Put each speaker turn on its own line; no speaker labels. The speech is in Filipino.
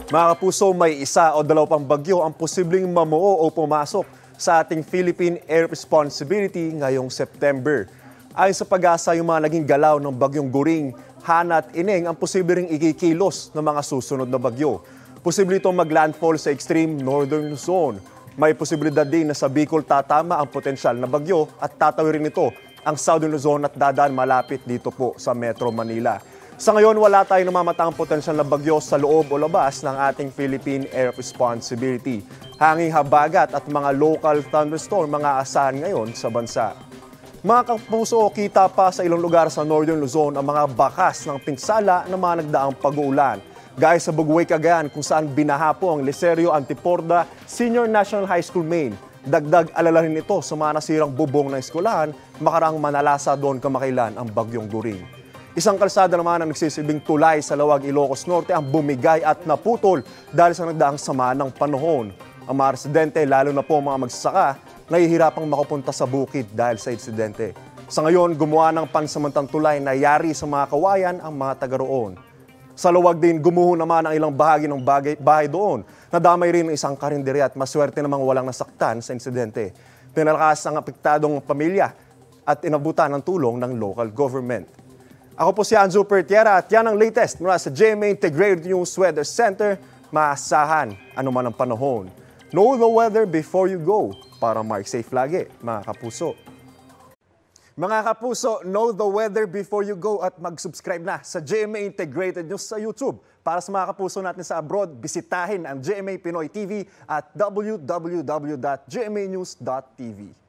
Mga kapuso, may isa o dalawa pang bagyo ang posibleng mamuo o pumasok sa ating Philippine Air Responsibility ngayong September. Ayon sa pag-asa, yung mga naging galaw ng bagyong Goring, Hana at Ineng ang posibleng ikikilos ng mga susunod na bagyo. Posible itong maglandfall sa extreme northern Luzon. May posibilidad din na sa Bicol tatama ang potensyal na bagyo at tatawirin ito ang Southern Luzon at dadaan malapit dito po sa Metro Manila. Sa ngayon, wala tayong namamatang potensyal na bagyo sa loob o labas ng ating Philippine Air Responsibility. Hanging habagat at mga local thunderstorm mga asahan ngayon sa bansa. Mga kapuso, kita pa sa ilang lugar sa Northern Luzon ang mga bakas ng pinsala ng mga nagdaang pag-uulan. Gaya sa Bugway, Cagayan, kung saan binaha po ang Licerio Antiporda Senior National High School Main. Dagdag alalahin ito sa mga nasirang bubong ng eskwelahan, makaraang manalasa doon kamakailan ang bagyong Goring. Isang kalsada naman ang nagsisilbing tulay sa Lawag, Ilocos Norte ang bumigay at naputol dahil sa nagdaang sama ng panahon. Ang mga residente, lalo na po ang mga magsasaka, nahihirapang makapunta sa bukid dahil sa insidente. Sa ngayon, gumawa ng pansamantang tulay na yari sa mga kawayan ang mga taga roon. Sa Lawag din, gumuho naman ang ilang bahagi ng bahay doon. Nadamay rin ang isang karinderya at maswerte namang walang nasaktan sa insidente. Pinalakas ang apektadong pamilya at inabutan ng tulong ng local government. Ako po si Anzo Pertiera at yan ang latest mula sa GMA Integrated News Weather Center. Maasahan anuman ang panahon. Know the weather before you go para mark safe lagi, mga kapuso. Mga kapuso, know the weather before you go at mag-subscribe na sa GMA Integrated News sa YouTube. Para sa mga kapuso natin sa abroad, bisitahin ang GMA Pinoy TV at www.gmanews.tv.